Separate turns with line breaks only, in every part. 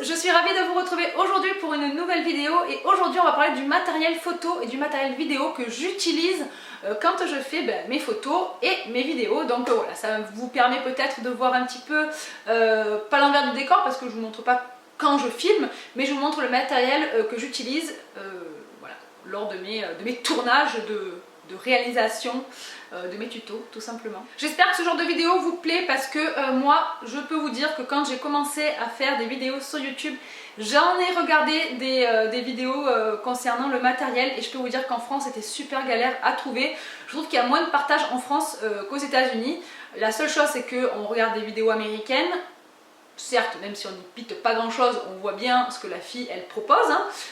je suis ravie de vous retrouver aujourd'hui pour une nouvelle vidéo et aujourd'hui on va parler du matériel photo et du matériel vidéo que j'utilise quand je fais mes photos et mes vidéos. Donc voilà, ça vous permet peut-être de voir un petit peu, pas l'envers du décor parce que je ne vous montre pas quand je filme, mais je vous montre le matériel que j'utilise voilà, lors de mes tournages de réalisation de mes tutos tout simplement. J'espère que ce genre de vidéo vous plaît parce que moi je peux vous dire que quand j'ai commencé à faire des vidéos sur YouTube, j'en ai regardé des vidéos concernant le matériel et je peux vous dire qu'en France c'était super galère à trouver. Je trouve qu'il y a moins de partage en France qu'aux États-Unis. La seule chose c'est qu'on regarde des vidéos américaines. Certes, même si on n'y pite pas grand chose, on voit bien ce que la fille elle propose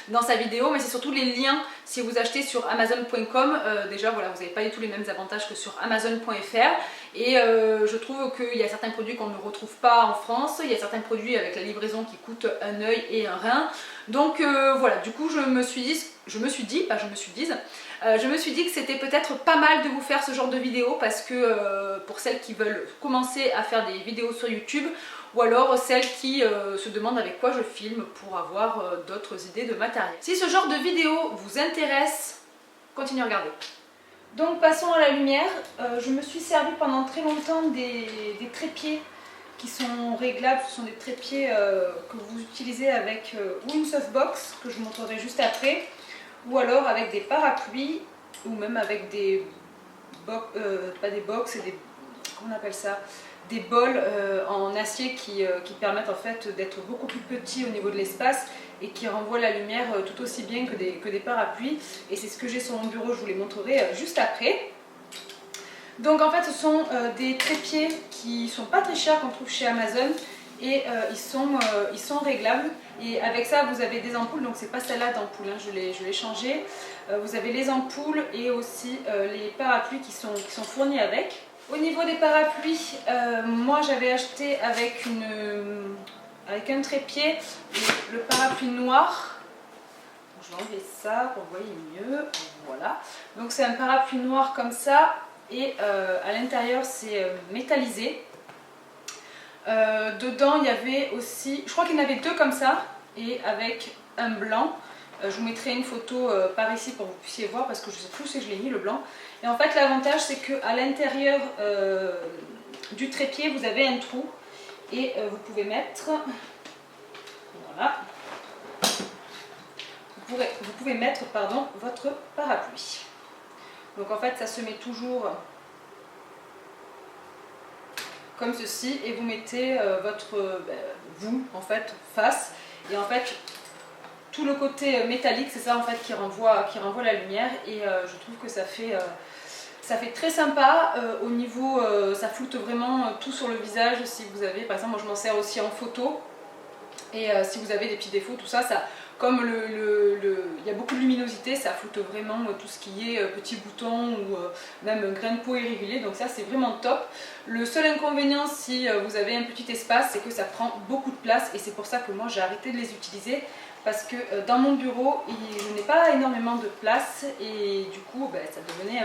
dans sa vidéo, mais c'est surtout les liens. Si vous achetez sur Amazon.com, déjà voilà, vous n'avez pas du tout les mêmes avantages que sur Amazon.fr. Et je trouve qu'il y a certains produits qu'on ne retrouve pas en France, il y a certains produits avec la livraison qui coûtent un œil et un rein. Donc voilà, du coup je me suis dit que c'était peut-être pas mal de vous faire ce genre de vidéo parce que pour celles qui veulent commencer à faire des vidéos sur YouTube, ou alors celles qui se demandent avec quoi je filme pour avoir d'autres idées de matériel. Si ce genre de vidéo vous intéresse, continuez à regarder. Donc passons à la lumière. Je me suis servi pendant très longtemps des trépieds qui sont réglables. Ce sont des trépieds que vous utilisez avec ou une softbox que je vous montrerai juste après, ou alors avec des parapluies, ou même avec des pas des box, et des, comment on appelle ça, des bols en acier qui permettent en fait d'être beaucoup plus petits au niveau de l'espace et qui renvoient la lumière tout aussi bien que des parapluies. Et c'est ce que j'ai sur mon bureau, je vous les montrerai juste après. Donc en fait ce sont des trépieds qui sont pas très chers, qu'on trouve chez Amazon, et ils sont réglables. Et avec ça vous avez des ampoules, donc c'est pas celle-là d'ampoule, je l'ai changé. Vous avez les ampoules et aussi les parapluies qui sont fournis avec. Au niveau des parapluies, moi j'avais acheté avec un trépied le parapluie noir. Je vais enlever ça pour que vous voyez mieux. Voilà. Donc c'est un parapluie noir comme ça et à l'intérieur c'est métallisé. Dedans il y avait aussi, je crois qu'il y en avait deux comme ça et avec un blanc. Je vous mettrai une photo par ici pour que vous puissiez voir parce que je ne sais plus si je l'ai mis le blanc. Et en fait l'avantage c'est qu'à l'intérieur du trépied vous avez un trou et vous pouvez mettre, voilà, vous pouvez mettre votre parapluie. Donc en fait ça se met toujours comme ceci et vous mettez vous en fait face, et en fait tout le côté métallique, c'est ça en fait qui renvoie la lumière, et je trouve que ça fait très sympa. Au niveau, ça floute vraiment tout sur le visage. Si vous avez, par exemple, moi je m'en sers aussi en photo, et si vous avez des petits défauts, tout ça, comme il y a beaucoup de luminosité, ça floute vraiment tout ce qui est petits boutons ou même grain de peau irrégulier, donc ça c'est vraiment top. Le seul inconvénient si vous avez un petit espace, c'est que ça prend beaucoup de place, et c'est pour ça que moi j'ai arrêté de les utiliser. Parce que dans mon bureau, je n'ai pas énormément de place et du coup ça devenait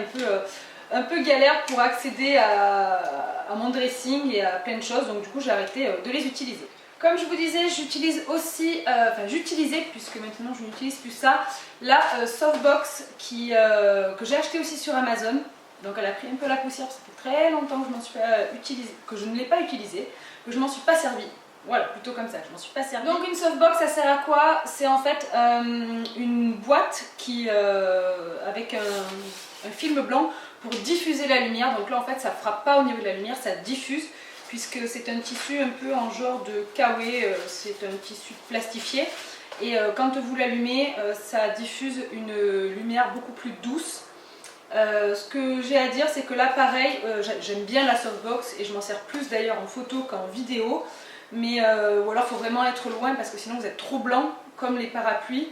un peu galère pour accéder à mon dressing et à plein de choses. Donc du coup j'ai arrêté de les utiliser. Comme je vous disais, j'utilise aussi, j'utilisais, puisque maintenant je n'utilise plus ça, la softbox que j'ai acheté aussi sur Amazon. Donc elle a pris un peu la poussière, ça fait très longtemps que je ne l'ai pas utilisée, que je m'en suis pas servi. Voilà, plutôt comme ça, je m'en suis pas servi. Donc une softbox, ça sert à quoi? C'est en fait une boîte avec un film blanc pour diffuser la lumière. Donc là en fait ça frappe pas au niveau de la lumière, ça diffuse, puisque c'est un tissu un peu en genre de kawé, c'est un tissu plastifié. Et quand vous l'allumez, ça diffuse une lumière beaucoup plus douce. Ce que j'ai à dire, c'est que là pareil, j'aime bien la softbox et je m'en sers plus d'ailleurs en photo qu'en vidéo. Mais ou alors il faut vraiment être loin parce que sinon vous êtes trop blanc comme les parapluies.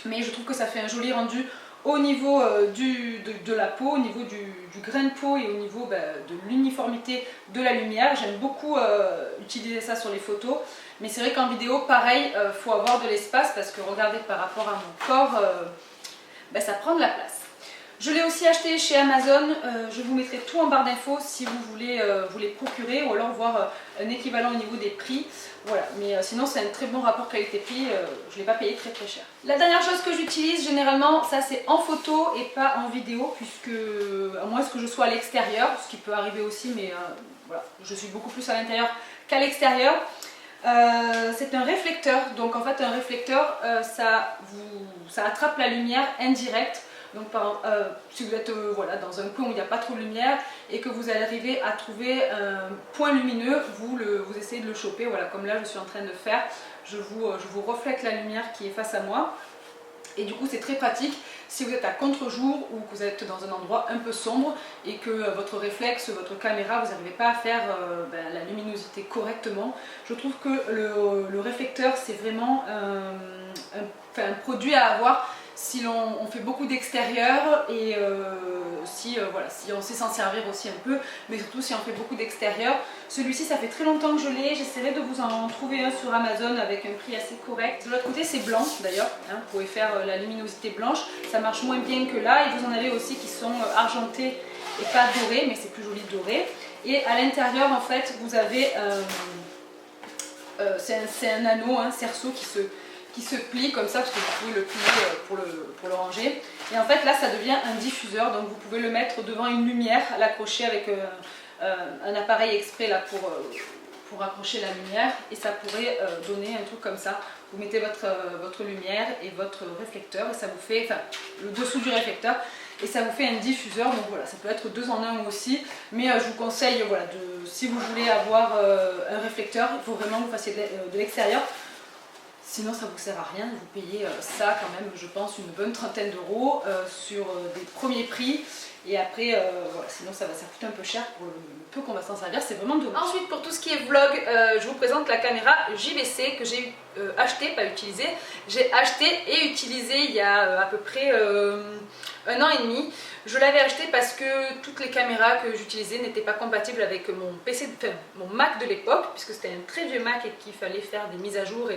Mais je trouve que ça fait un joli rendu au niveau de la peau, au niveau du grain de peau et au niveau de l'uniformité de la lumière. J'aime beaucoup utiliser ça sur les photos. Mais c'est vrai qu'en vidéo, pareil, il faut avoir de l'espace parce que regardez, par rapport à mon corps, ça prend de la place. Je l'ai aussi acheté chez Amazon, je vous mettrai tout en barre d'infos si vous voulez vous les procurer ou alors voir un équivalent au niveau des prix. Voilà, mais sinon c'est un très bon rapport qualité-prix, je ne l'ai pas payé très très cher. La dernière chose que j'utilise généralement, ça c'est en photo et pas en vidéo, puisque à moins que je sois à l'extérieur, ce qui peut arriver aussi, mais voilà, je suis beaucoup plus à l'intérieur qu'à l'extérieur. C'est un réflecteur, donc en fait un réflecteur ça attrape la lumière indirecte. Donc si vous êtes voilà, dans un coin où il n'y a pas trop de lumière et que vous arrivez à trouver un point lumineux, vous essayez de le choper, voilà, comme là je suis en train de faire, je vous reflète la lumière qui est face à moi. Et du coup c'est très pratique si vous êtes à contre-jour ou que vous êtes dans un endroit un peu sombre et que votre réflexe, votre caméra, vous n'arrivez pas à faire la luminosité correctement. Je trouve que le réflecteur c'est vraiment un produit à avoir si on fait beaucoup d'extérieur et voilà, si on sait s'en servir aussi un peu, mais surtout si on fait beaucoup d'extérieur. Celui-ci ça fait très longtemps que je l'ai, j'essaierai de vous en trouver un sur Amazon avec un prix assez correct. De l'autre côté c'est blanc d'ailleurs, hein, vous pouvez faire la luminosité blanche, ça marche moins bien que là et vous en avez aussi qui sont argentés et pas dorés, mais c'est plus joli doré. Et à l'intérieur en fait vous avez, c'est un anneau, un cerceau qui se plie comme ça, parce que vous pouvez le plier pour le ranger. Et en fait là ça devient un diffuseur, donc vous pouvez le mettre devant une lumière, l'accrocher avec un appareil exprès là pour accrocher la lumière, et ça pourrait donner un truc comme ça. Vous mettez votre lumière et votre réflecteur et ça vous fait, enfin le dessous du réflecteur, et ça vous fait un diffuseur. Donc voilà, ça peut être 2 en 1 aussi, mais je vous conseille, voilà, si vous voulez avoir un réflecteur, il faut vraiment que vous fassiez de l'extérieur. Sinon ça ne vous sert à rien, vous payez ça quand même, je pense, une bonne trentaine d'euros sur des premiers prix. Et après, voilà, sinon ça coûte un peu cher pour le peu qu'on va s'en servir, c'est vraiment dommage. Ensuite, pour tout ce qui est vlog, je vous présente la caméra JVC que j'ai acheté, pas utilisé. J'ai acheté et utilisé il y a à peu près 1 an et demi. Je l'avais acheté parce que toutes les caméras que j'utilisais n'étaient pas compatibles avec mon PC, enfin, mon Mac de l'époque, puisque c'était un très vieux Mac et qu'il fallait faire des mises à jour.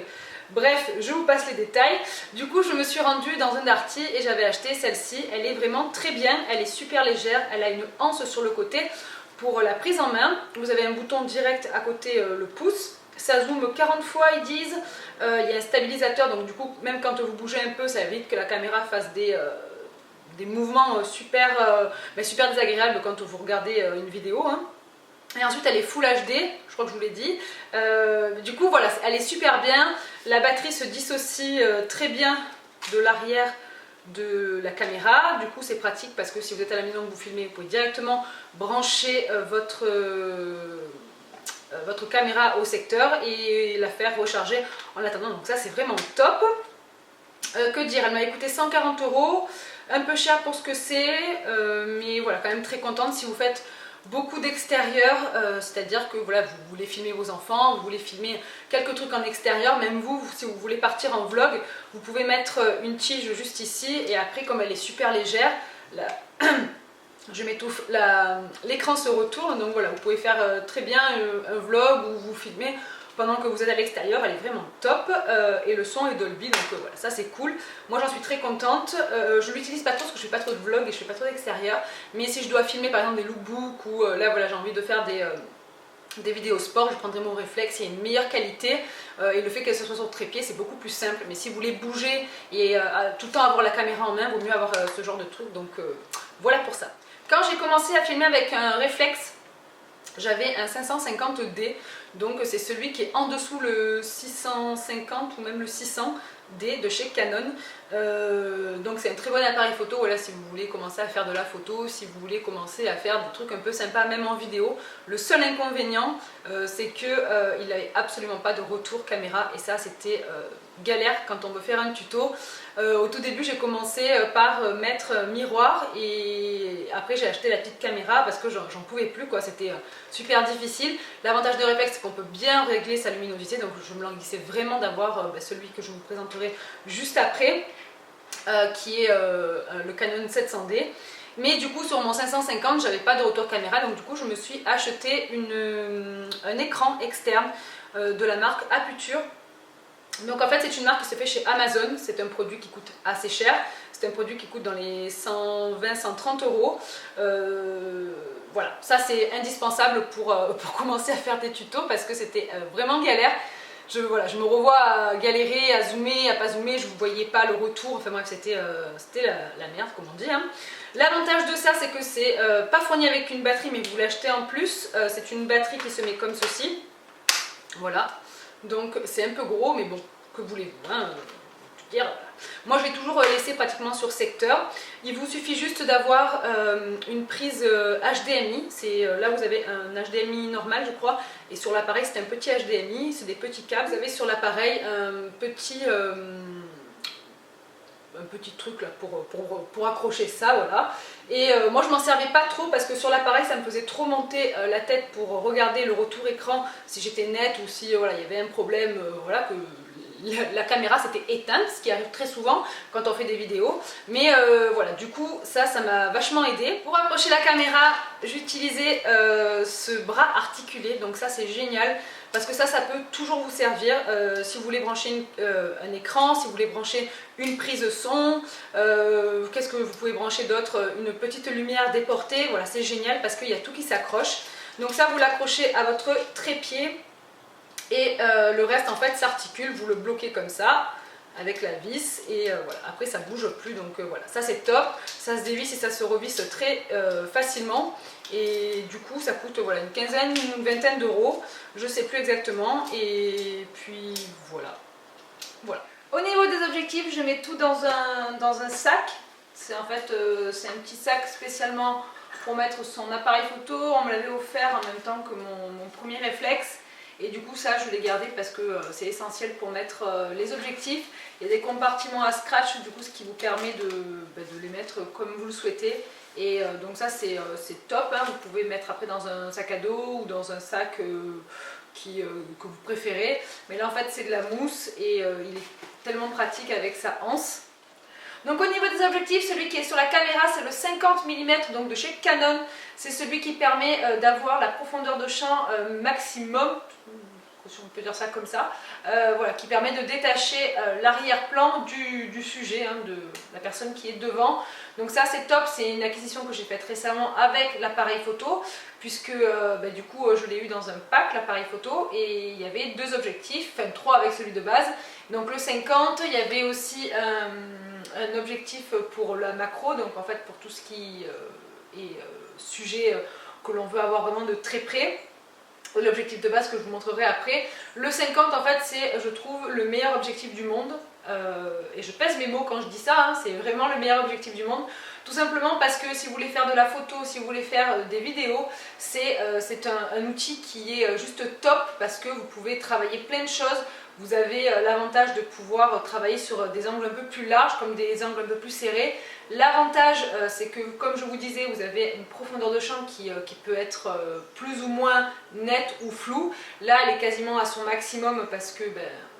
Bref, je vous passe les détails. Du coup, je me suis rendue dans un Darty et j'avais acheté celle-ci. Elle est vraiment très bien, elle est super légère, elle a une anse sur le côté. Pour la prise en main, vous avez un bouton direct à côté, le pouce. Ça zoome 40 fois, ils disent. Il y a un stabilisateur, donc du coup, même quand vous bougez un peu, ça évite que la caméra fasse des mouvements super désagréables quand vous regardez une vidéo. Hein. Et ensuite elle est Full HD, je crois que je vous l'ai dit. Du coup voilà, elle est super bien. La batterie se dissocie très bien de l'arrière de la caméra. Du coup c'est pratique parce que si vous êtes à la maison que vous filmez, vous pouvez directement brancher votre caméra au secteur et la faire recharger en attendant. Donc ça c'est vraiment top. Que dire, elle m'a coûté 140 €, un peu cher pour ce que c'est, mais voilà, quand même très contente. Si vous faites beaucoup d'extérieur, c'est-à-dire que voilà, vous voulez filmer vos enfants, vous voulez filmer quelques trucs en extérieur, même vous, si vous voulez partir en vlog, vous pouvez mettre une tige juste ici, et après comme elle est super légère, je m'étouffe, l'écran se retourne, donc voilà, vous pouvez faire très bien un vlog où vous filmez pendant que vous êtes à l'extérieur. Elle est vraiment top, et le son est Dolby, donc voilà, ça c'est cool. Moi j'en suis très contente. Je l'utilise pas trop parce que je fais pas trop de vlog et je fais pas trop d'extérieur, mais si je dois filmer par exemple des lookbooks ou là voilà, j'ai envie de faire des vidéos sport, je prendrai mon réflexe, il y a une meilleure qualité, et le fait qu'elle soit sur trépied c'est beaucoup plus simple. Mais si vous voulez bouger et tout le temps avoir la caméra en main, vaut mieux avoir ce genre de truc, donc voilà pour ça. Quand j'ai commencé à filmer avec un réflexe, j'avais un 550D, donc c'est celui qui est en dessous le 650 ou même le 600D de chez Canon. Donc c'est un très bon appareil photo, voilà, si vous voulez commencer à faire de la photo, si vous voulez commencer à faire des trucs un peu sympas même en vidéo. Le seul inconvénient c'est qu'il n'avait absolument pas de retour caméra, et ça c'était galère quand on veut faire un tuto. Au tout début j'ai commencé par mettre miroir, et après j'ai acheté la petite caméra parce que j'en pouvais plus quoi, c'était super difficile. L'avantage de réflexe c'est qu'on peut bien régler sa luminosité, donc je me languissais vraiment d'avoir celui que je vous présenterai juste après, qui est le Canon 700D. Mais du coup sur mon 550 j'avais pas de retour caméra, donc du coup je me suis acheté un écran externe de la marque Aputure. Donc en fait c'est une marque qui se fait chez Amazon, c'est un produit qui coûte assez cher, c'est un produit qui coûte dans les 120-130 euros. Voilà, ça c'est indispensable pour commencer à faire des tutos parce que c'était vraiment galère. Voilà, je me revois à galérer, à zoomer, à pas zoomer, je ne voyais pas le retour, enfin bref c'était la merde comme on dit. Hein. L'avantage de ça c'est que c'est pas fourni avec une batterie mais vous l'achetez en plus, c'est une batterie qui se met comme ceci, voilà. Donc c'est un peu gros, mais bon, que voulez-vous, hein, moi je l'ai toujours laissé pratiquement sur secteur. Il vous suffit juste d'avoir une prise HDMI, c'est là vous avez un HDMI normal je crois, et sur l'appareil c'est un petit HDMI, c'est des petits câbles. Vous avez sur l'appareil un petit truc là pour accrocher ça, voilà. Et moi je m'en servais pas trop parce que sur l'appareil ça me faisait trop monter la tête pour regarder le retour écran si j'étais nette ou si voilà, il y avait un problème, voilà, que la caméra s'était éteinte, ce qui arrive très souvent quand on fait des vidéos. Mais voilà, du coup ça m'a vachement aidé. Pour accrocher la caméra j'utilisais ce bras articulé, donc ça c'est génial. Parce que ça peut toujours vous servir si vous voulez brancher un écran, si vous voulez brancher une prise son, qu'est-ce que vous pouvez brancher d'autre, une petite lumière déportée, voilà c'est génial parce qu'il y a tout qui s'accroche. Donc ça vous l'accrochez à votre trépied et le reste en fait s'articule, vous le bloquez comme ça avec la vis et voilà, après ça bouge plus, donc voilà, ça c'est top, ça se dévisse et ça se revisse très facilement et du coup ça coûte voilà, une quinzaine, une vingtaine d'euros, je sais plus exactement, et puis voilà. Au niveau des objectifs, je mets tout dans un sac, c'est en fait c'est un petit sac spécialement pour mettre son appareil photo, on me l'avait offert en même temps que mon premier réflexe. Et du coup ça je l'ai gardé parce que c'est essentiel pour mettre les objectifs. Il y a des compartiments à scratch du coup, ce qui vous permet de les mettre comme vous le souhaitez. Et donc ça c'est top, hein. Vous pouvez mettre après dans un sac à dos ou dans un sac que vous préférez. Mais là en fait c'est de la mousse et il est tellement pratique avec sa anse. Donc au niveau des objectifs, celui qui est sur la caméra c'est le 50 mm donc de chez Canon. C'est celui qui permet d'avoir la profondeur de champ maximum, si on peut dire ça comme ça, voilà, qui permet de détacher l'arrière-plan du sujet, hein, de la personne qui est devant. Donc ça c'est top, c'est une acquisition que j'ai faite récemment avec l'appareil photo, puisque du coup je l'ai eu dans un pack, l'appareil photo, et il y avait deux objectifs, enfin trois avec celui de base. Donc le 50, il y avait aussi un objectif pour la macro, donc en fait pour tout ce qui est sujet que l'on veut avoir vraiment de très près. L'objectif de base que je vous montrerai après. Le 50 en fait c'est, je trouve, le meilleur objectif du monde. Et je pèse mes mots quand je dis ça, hein, c'est vraiment le meilleur objectif du monde. Tout simplement parce que si vous voulez faire de la photo, si vous voulez faire des vidéos, c'est un outil qui est juste top parce que vous pouvez travailler plein de choses. Vous avez l'avantage de pouvoir travailler sur des angles un peu plus larges comme des angles un peu plus serrés. L'avantage c'est que, comme je vous disais, vous avez une profondeur de champ qui peut être plus ou moins nette ou floue. Là elle est quasiment à son maximum parce que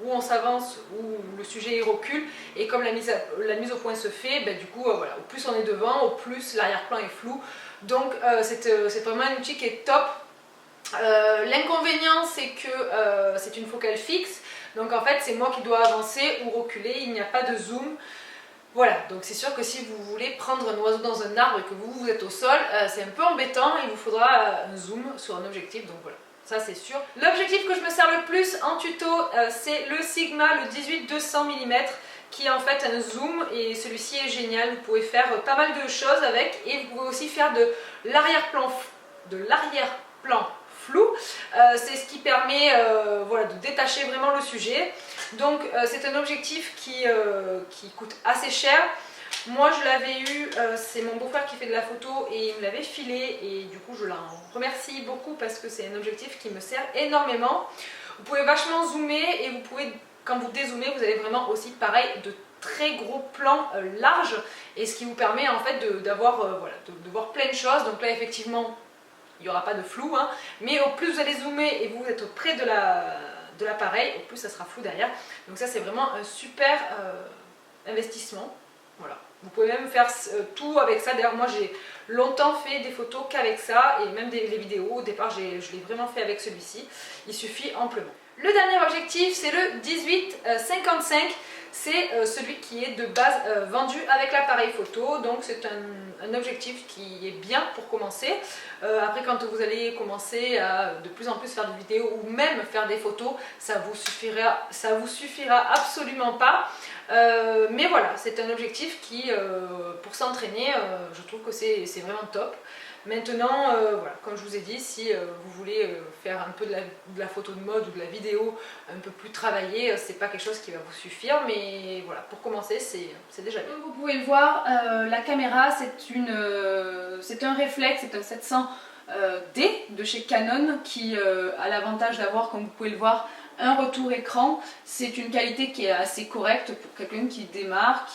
où on s'avance, où le sujet il recule, et comme la mise au point se fait, du coup voilà, au plus on est devant, au plus l'arrière-plan est flou. Donc c'est vraiment un outil qui est top. L'inconvénient c'est que c'est une focale fixe, donc en fait c'est moi qui dois avancer ou reculer, il n'y a pas de zoom. Voilà, donc c'est sûr que si vous voulez prendre un oiseau dans un arbre et que vous êtes au sol, c'est un peu embêtant, il vous faudra un zoom sur un objectif, donc voilà, ça c'est sûr. L'objectif que je me sers le plus en tuto, c'est le Sigma, le 18-200 mm, qui est en fait un zoom, et celui-ci est génial, vous pouvez faire pas mal de choses avec, et vous pouvez aussi faire de l'arrière-plan flou, c'est ce qui permet voilà, de détacher vraiment le sujet. Donc c'est un objectif qui coûte assez cher. Moi je l'avais eu, c'est mon beau-frère qui fait de la photo et il me l'avait filé, et du coup je l'en remercie beaucoup parce que c'est un objectif qui me sert énormément. Vous pouvez vachement zoomer, et vous pouvez, quand vous dézoomez, vous avez vraiment aussi pareil de très gros plans larges, et ce qui vous permet en fait d'avoir voilà, de voir plein de choses. Donc là effectivement il n'y aura pas de flou, hein, mais au plus vous allez zoomer et vous êtes près de l'appareil, au plus ça sera flou derrière. Donc ça c'est vraiment un super investissement. Voilà. Vous pouvez même faire tout avec ça. D'ailleurs moi j'ai longtemps fait des photos qu'avec ça, et même les vidéos au départ je l'ai vraiment fait avec celui-ci. Il suffit amplement. Le dernier objectif, c'est le 18-55. C'est celui qui est de base vendu avec l'appareil photo, donc c'est un objectif qui est bien pour commencer. Après, quand vous allez commencer à de plus en plus faire des vidéos ou même faire des photos, ça vous suffira absolument pas. Mais voilà, c'est un objectif qui, pour s'entraîner, je trouve que c'est vraiment top. Maintenant, voilà, comme je vous ai dit, si vous voulez faire un peu de la photo de mode ou de la vidéo un peu plus travaillée, c'est pas quelque chose qui va vous suffire, mais voilà, pour commencer, c'est déjà bien. Comme vous pouvez le voir, la caméra, c'est un réflexe, c'est un 700D de chez Canon qui a l'avantage d'avoir, comme vous pouvez le voir, un retour écran. C'est une qualité qui est assez correcte pour quelqu'un qui démarre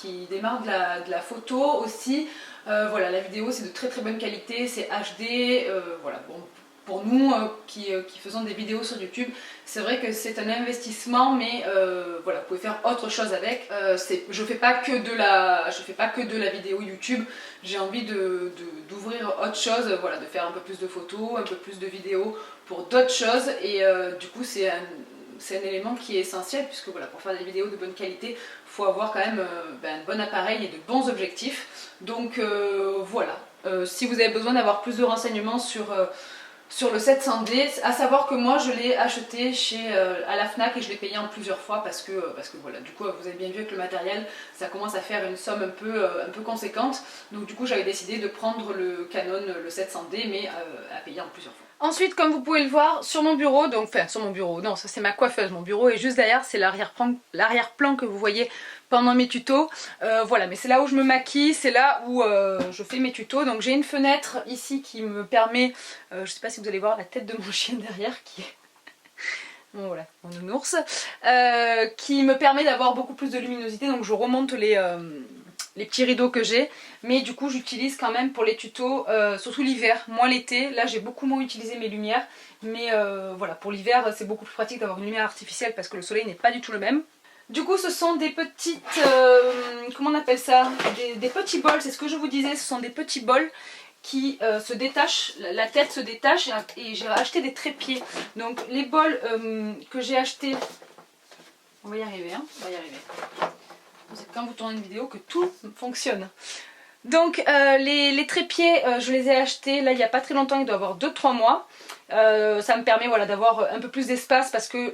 de la photo aussi. Voilà, la vidéo c'est de très très bonne qualité, c'est HD, voilà, bon, pour nous qui faisons des vidéos sur YouTube, c'est vrai que c'est un investissement, mais voilà, vous pouvez faire autre chose avec. Je fais pas que de la vidéo YouTube, j'ai envie d'ouvrir autre chose, voilà, de faire un peu plus de photos, un peu plus de vidéos pour d'autres choses, et du coup c'est un élément qui est essentiel, puisque voilà, pour faire des vidéos de bonne qualité, il faut avoir quand même un bon appareil et de bons objectifs. Donc voilà, si vous avez besoin d'avoir plus de renseignements sur le 700D, à savoir que moi je l'ai acheté à la Fnac et je l'ai payé en plusieurs fois parce que voilà, du coup vous avez bien vu avec le matériel, ça commence à faire une somme un peu conséquente. Donc du coup j'avais décidé de prendre le Canon, le 700D, mais à payer en plusieurs fois. Ensuite, comme vous pouvez le voir, sur mon bureau, non, ça c'est ma coiffeuse, mon bureau est juste derrière, c'est l'arrière-plan que vous voyez pendant mes tutos. Voilà, mais c'est là où je me maquille, c'est là où je fais mes tutos. Donc j'ai une fenêtre ici qui me permet, je sais pas si vous allez voir la tête de mon chien derrière qui est... Bon voilà, mon nounours, qui me permet d'avoir beaucoup plus de luminosité, donc je remonte les petits rideaux que j'ai, mais du coup j'utilise quand même pour les tutos, surtout l'hiver, moins l'été. Là j'ai beaucoup moins utilisé mes lumières, mais voilà, pour l'hiver c'est beaucoup plus pratique d'avoir une lumière artificielle parce que le soleil n'est pas du tout le même. Du coup ce sont des petites, comment on appelle ça, des petits bols, c'est ce que je vous disais, ce sont des petits bols qui se détachent, la tête se détache, et j'ai acheté des trépieds. Donc les bols que j'ai achetés, on va y arriver, hein, on va y arriver. C'est quand vous tournez une vidéo que tout fonctionne. Donc les trépieds, je les ai achetés là il n'y a pas très longtemps, il doit y avoir 2-3 mois. Ça me permet voilà, d'avoir un peu plus d'espace parce que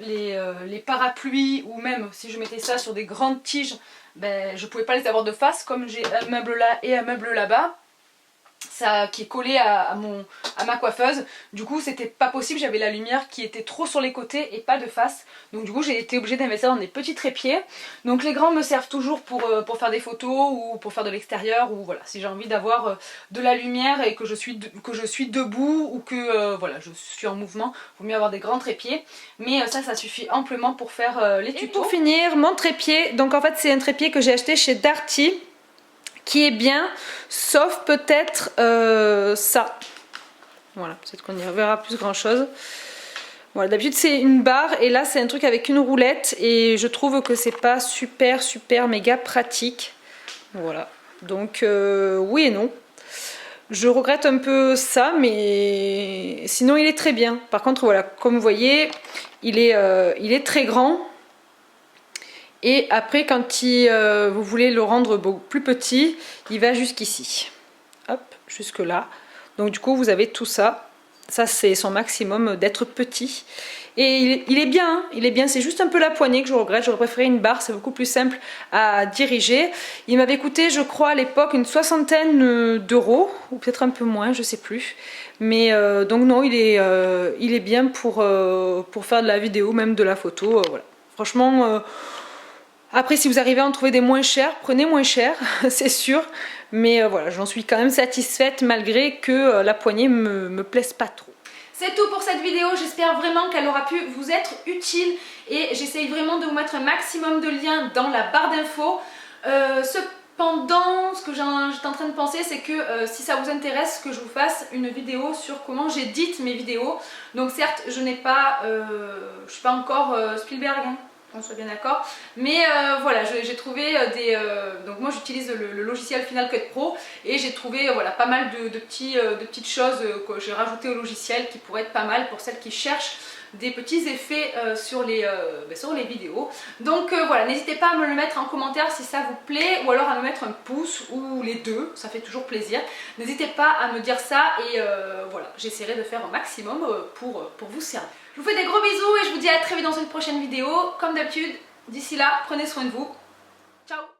les parapluies, ou même si je mettais ça sur des grandes tiges, ben, je ne pouvais pas les avoir de face, comme j'ai un meuble là et un meuble là-bas. Ça, qui est collé à ma coiffeuse, du coup c'était pas possible, j'avais la lumière qui était trop sur les côtés et pas de face, donc du coup j'ai été obligée d'investir dans des petits trépieds. Donc les grands me servent toujours pour faire des photos ou pour faire de l'extérieur, ou voilà, si j'ai envie d'avoir de la lumière et que je suis debout ou que voilà, je suis en mouvement, il vaut mieux avoir des grands trépieds, mais ça suffit amplement pour faire les tutos. Et pour finir, mon trépied, donc en fait c'est un trépied que j'ai acheté chez Darty, qui est bien, sauf peut-être ça. Voilà, peut-être qu'on y reverra plus grand chose. Voilà, d'habitude c'est une barre et là c'est un truc avec une roulette et je trouve que c'est pas super méga pratique. Voilà, donc oui et non. Je regrette un peu ça, mais sinon il est très bien. Par contre voilà, comme vous voyez, il est très grand. Et après, quand vous voulez le rendre beaucoup plus petit, il va jusqu'ici. Hop, jusque là. Donc du coup, vous avez tout ça. Ça, c'est son maximum d'être petit. Et il est bien, hein, il est bien. C'est juste un peu la poignée que je regrette. J'aurais préféré une barre, c'est beaucoup plus simple à diriger. Il m'avait coûté, je crois, à l'époque, une 60aine d'euros. Ou peut-être un peu moins, je sais plus. Mais donc non, il est bien pour faire de la vidéo, même de la photo. Voilà. Franchement... Après, si vous arrivez à en trouver des moins chers, prenez moins cher, c'est sûr. Mais voilà, j'en suis quand même satisfaite malgré que la poignée me plaise pas trop. C'est tout pour cette vidéo, j'espère vraiment qu'elle aura pu vous être utile. Et j'essaye vraiment de vous mettre un maximum de liens dans la barre d'infos. Cependant, ce que j'étais en train de penser, c'est que si ça vous intéresse, que je vous fasse une vidéo sur comment j'édite mes vidéos. Donc certes, je suis pas encore Spielberg, hein, on soit bien d'accord, mais voilà, j'ai trouvé donc moi j'utilise le logiciel Final Cut Pro et j'ai trouvé voilà, pas mal de petites choses que j'ai rajoutées au logiciel qui pourraient être pas mal pour celles qui cherchent des petits effets sur les vidéos. Donc voilà, n'hésitez pas à me le mettre en commentaire si ça vous plaît, ou alors à me mettre un pouce ou les deux, ça fait toujours plaisir. N'hésitez pas à me dire ça et voilà, j'essaierai de faire un maximum pour vous servir. Je vous fais des gros bisous et je vous dis à très vite dans une prochaine vidéo. Comme d'habitude, d'ici là, prenez soin de vous. Ciao!